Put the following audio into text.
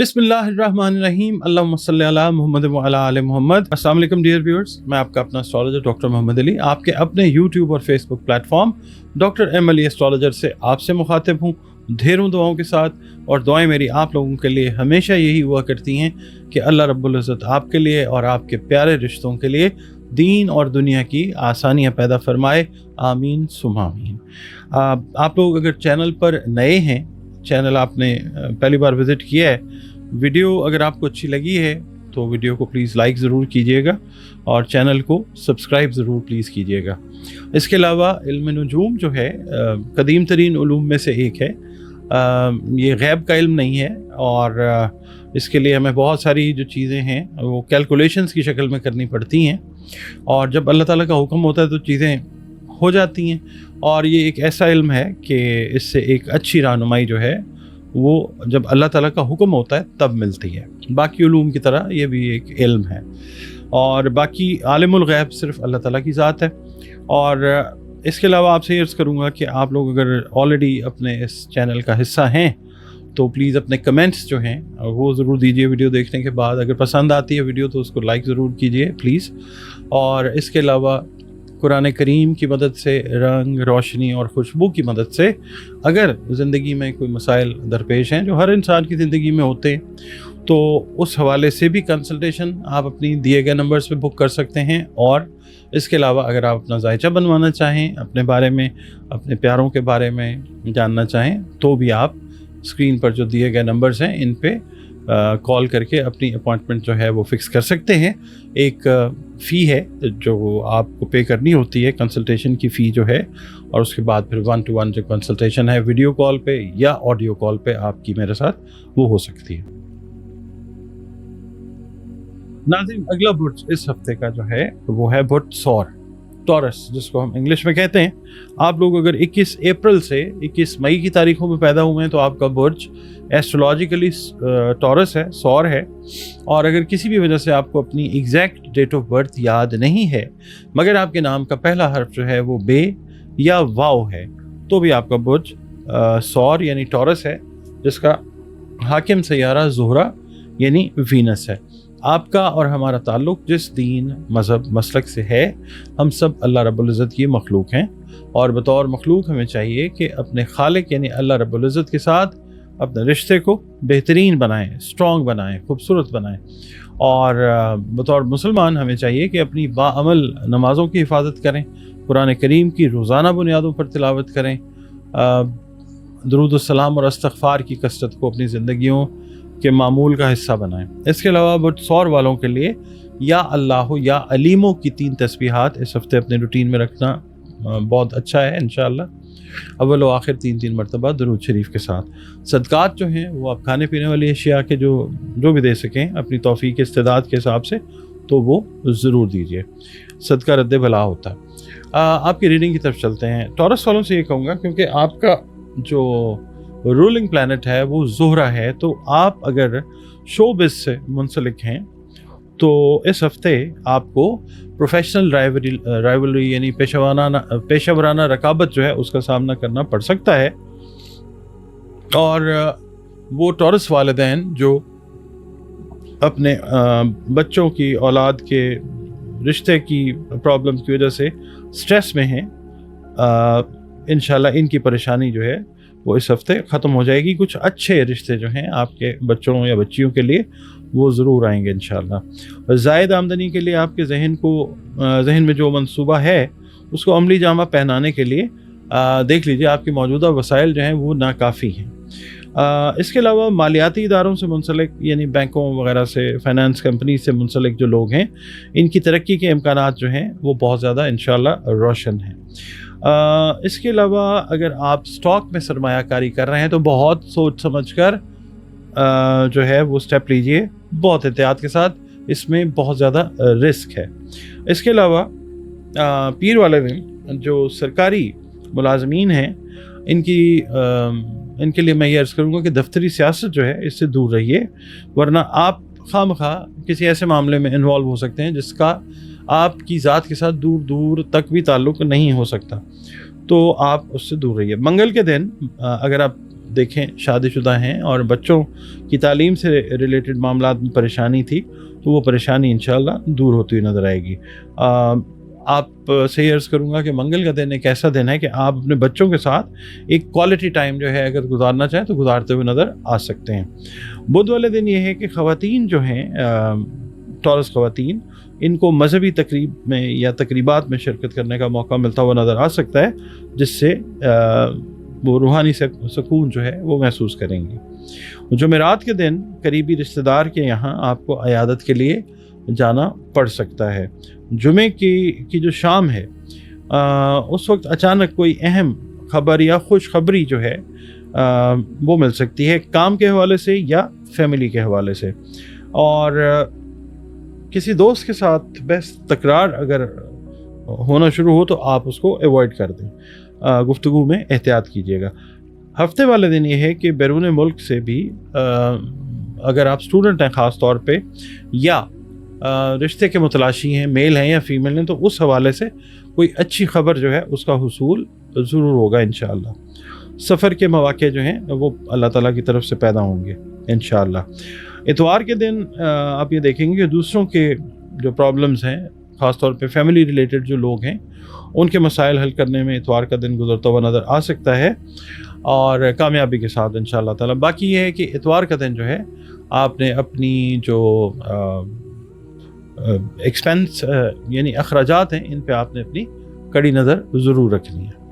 बिस्मिल्लाहिर्रहमानिर्रहीम अल्लाहुम्मा सल्ली अला मुहम्मद व अला आले मुहम्मद। अस्सलाम वालेकुम डियर व्यूअर्स, मैं आपका अपना एस्ट्रोलॉजर डॉक्टर मोहम्मद अली आपके अपने यूट्यूब और Facebook platform doctor M Ali astrologer से आपसे मुखातिब हूँ ढेरों दुआओं के साथ। और दुआएं मेरी आप लोगों के लिए हमेशा यही हुआ करती हैं कि अल्लाह रब्बुल इज़्ज़त आपके लिए और आपके प्यारे रिश्तों के लिए दीन और दुनिया की आसानियाँ पैदा फरमाए, आमीन सुम आमीन। आप लोग अगर चैनल पर नए हैं, चैनल आपने पहली बार विज़िट किया है, वीडियो अगर आपको अच्छी लगी है तो वीडियो को प्लीज़ लाइक ज़रूर कीजिएगा और चैनल को सब्सक्राइब ज़रूर प्लीज़ कीजिएगा। इसके अलावा इल्म नुजूम जो है कदीम तरीन उलूम में से एक है। ये गैब का इल्म नहीं है और इसके लिए हमें बहुत सारी जो चीज़ें हैं वो कैलकुलेशंस की शक्ल में करनी पड़ती हैं, और जब अल्लाह ताला का हुक्म होता है तो चीज़ें हो जाती हैं। और ये एक ऐसा इल्म है कि इससे एक अच्छी रहनुमाई जो है वो जब अल्लाह ताला का हुक्म होता है तब मिलती है। बाकी उलूम की तरह ये भी एक इल्म है, और बाकी आलिमुल गैब सिर्फ अल्लाह ताला की ज़ात है। और इसके अलावा आपसे अर्ज़ करूँगा कि आप लोग अगर ऑलरेडी अपने इस चैनल का हिस्सा हैं तो प्लीज़ अपने कमेंट्स जो हैं वो ज़रूर दीजिए वीडियो देखने के बाद। अगर पसंद आती है वीडियो तो उसको लाइक ज़रूर कीजिए प्लीज़। और इसके अलावा कुरान करीम की मदद से, रंग रोशनी और खुशबू की मदद से अगर ज़िंदगी में कोई मसाइल दरपेश हैं जो हर इंसान की ज़िंदगी में होते हैं, तो उस हवाले से भी कंसल्टेशन आप अपनी दिए गए नंबर्स पे बुक कर सकते हैं। और इसके अलावा अगर आप अपना जायचा बनवाना चाहें, अपने बारे में, अपने प्यारों के बारे में जानना चाहें, तो भी आप स्क्रीन पर जो दिए गए नंबर्स हैं इन पे कॉल करके अपनी अपॉइंटमेंट जो है वो फ़िक्स कर सकते हैं। एक फ़ी है जो आपको पे करनी होती है, कंसल्टेशन की फ़ी जो है, और उसके बाद फिर 1-to-1 जो कंसल्टेशन है वीडियो कॉल पे या ऑडियो कॉल पे आपकी मेरे साथ वो हो सकती है। नाज़रीन, अगला बुर्ज इस हफ्ते का जो है वो है बुर्ज सौर, टॉरस, जिसको हम इंग्लिश में कहते हैं। आप लोग अगर 21 अप्रैल से 21 मई की तारीखों में पैदा हुए हैं तो आपका बुर्ज एस्ट्रोलॉजिकली टॉरस है, सौर है। और अगर किसी भी वजह से आपको अपनी एग्जैक्ट डेट ऑफ बर्थ याद नहीं है, मगर आपके नाम का पहला हर्फ जो है वो बे या वाव है, तो भी आपका बुर्ज सौर यानी टॉरस है, जिसका हाकिम सैयारा ज़ोहरा यानी वीनस है। आपका और हमारा ताल्लुक़ जिस दीन, मज़हब, मसलक से है, हम सब अल्लाह रब्बुल इज़्ज़त की मखलूक हैं, और बतौर मखलूक हमें चाहिए कि अपने खालिक यानी अल्लाह रब्बुल इज़्ज़त के साथ अपने रिश्ते को बेहतरीन बनाएं, स्ट्रॉन्ग बनाएं, खूबसूरत बनाएं। और बतौर मुसलमान हमें चाहिए कि अपनी बाअमल नमाज़ों की हिफाजत करें, कुरान करीम की रोज़ाना बुनियादों पर तिलावत करें, दुरूद सलाम और इस्तग़फ़ार की कसरत को अपनी ज़िंदगियों के मामूल का हिस्सा बनाएं। इसके अलावा बुर्ज सौर वालों के लिए या अल्लाह या अलीमो की 3 तस्बीहात इस हफ्ते अपने रूटीन में रखना बहुत अच्छा है। इंशाअल्लाह अव्वल व आखिर 3-3 मरतबा दुरूद शरीफ के साथ। सदक़ात जो हैं वो आप खाने पीने वाली अशिया के जो भी दे सकें अपनी तौफ़ीक इस्तेदाद के हिसाब से, तो वो ज़रूर दीजिए, सदका रद्द भला होता है। आपकी रीडिंग की तरफ चलते हैं। टॉरस वालों से ये कहूँगा, क्योंकि आपका जो रूलिंग प्लैनेट है वो ज़ोहरा है, तो आप अगर शोबिज़ से मुंसलिक हैं तो इस हफ्ते आपको प्रोफेशनल राइवलरी यानी पेशेवराना रकाबत जो है उसका सामना करना पड़ सकता है। और वो टॉरस वालिदैन जो अपने बच्चों की, औलाद के रिश्ते की प्रॉब्लम की वजह से स्ट्रेस में हैं, इंशाल्लाह इनकी परेशानी जो है वो इस हफ्ते ख़त्म हो जाएगी। कुछ अच्छे रिश्ते जो हैं आपके बच्चों या बच्चियों के लिए वो ज़रूर आएंगे इंशाल्लाह। ज़ायद आमदनी के लिए आपके जहन में जो मंसूबा है उसको अमली जामा पहनाने के लिए देख लीजिए, आपके मौजूदा वसाइल जो हैं वो नाकाफ़ी हैं। इसके अलावा मालियाती इदारों से मुंसलिक यानी बैंकों वगैरह से, फाइनेंस कंपनी से मुंसलिक जो लोग हैं, इनकी तरक्की के इम्कानात जो हैं वो बहुत ज़्यादा इंशाल्लाह रोशन हैं। इसके अलावा अगर आप स्टॉक में सरमायाकारी कर रहे हैं तो बहुत सोच समझ कर जो है वो स्टेप लीजिए, बहुत एहतियात के साथ, इसमें बहुत ज़्यादा रिस्क है। इसके अलावा पीर वाले दिन जो सरकारी मुलाजमीन हैं इनके लिए मैं ये अर्ज़ करूँगा कि दफ्तरी सियासत जो है इससे दूर रहिए, वरना आप खामखा किसी ऐसे मामले में इन्वॉल्व हो सकते हैं जिसका आपकी ज़ात के साथ दूर दूर तक भी ताल्लुक़ नहीं हो सकता, तो आप उससे दूर रहिए। मंगल के दिन अगर आप دیکھیں شادی شدہ ہیں اور بچوں کی تعلیم سے ریلیٹڈ معاملات میں پریشانی تھی تو وہ پریشانی انشاءاللہ دور ہوتی ہوئی نظر آئے گی. آپ سے عرض کروں گا کہ منگل کا دن ایک ایسا دن ہے کہ آپ اپنے بچوں کے ساتھ ایک کوالٹی ٹائم جو ہے اگر گزارنا چاہیں تو گزارتے ہوئے نظر آ سکتے ہیں. بدھ والے دن یہ ہے کہ خواتین جو ہیں ٹورس خواتین ان کو مذہبی تقریب میں یا تقریبات میں شرکت کرنے کا موقع ملتا ہوا نظر آ سکتا ہے جس سے وہ روحانی سکون جو ہے وہ محسوس کریں گی. جمعرات کے دن قریبی رشتہ دار کے یہاں آپ کو عیادت کے لیے جانا پڑ سکتا ہے. جمعے کی جو شام ہے اس وقت اچانک کوئی اہم خبر یا خوشخبری جو ہے وہ مل سکتی ہے کام کے حوالے سے یا فیملی کے حوالے سے. اور کسی دوست کے ساتھ بحث تکرار اگر ہونا شروع ہو تو آپ اس کو ایوائڈ کر دیں. گفتگو میں احتیاط کیجیے گا. ہفتے والے دن یہ ہے کہ بیرون ملک سے بھی اگر آپ اسٹوڈنٹ ہیں خاص طور پہ یا رشتے کے متلاشی ہیں میل ہیں یا فیمیل ہیں تو اس حوالے سے کوئی اچھی خبر جو ہے اس کا حصول ضرور ہوگا انشاءاللہ. سفر کے مواقع جو ہیں وہ اللہ تعالیٰ کی طرف سے پیدا ہوں گے انشاءاللہ. اتوار کے دن آپ یہ دیکھیں گے کہ دوسروں کے جو پرابلمز ہیں خاص طور پہ فیملی ریلیٹڈ جو لوگ ہیں ان کے مسائل حل کرنے میں اتوار کا دن گزرتا ہوا نظر آ سکتا ہے اور کامیابی کے ساتھ انشاءاللہ تعالیٰ. باقی یہ ہے کہ اتوار کا دن جو ہے آپ نے اپنی جو ایکسپینس یعنی اخراجات ہیں ان پہ آپ نے اپنی کڑی نظر ضرور رکھنی ہے.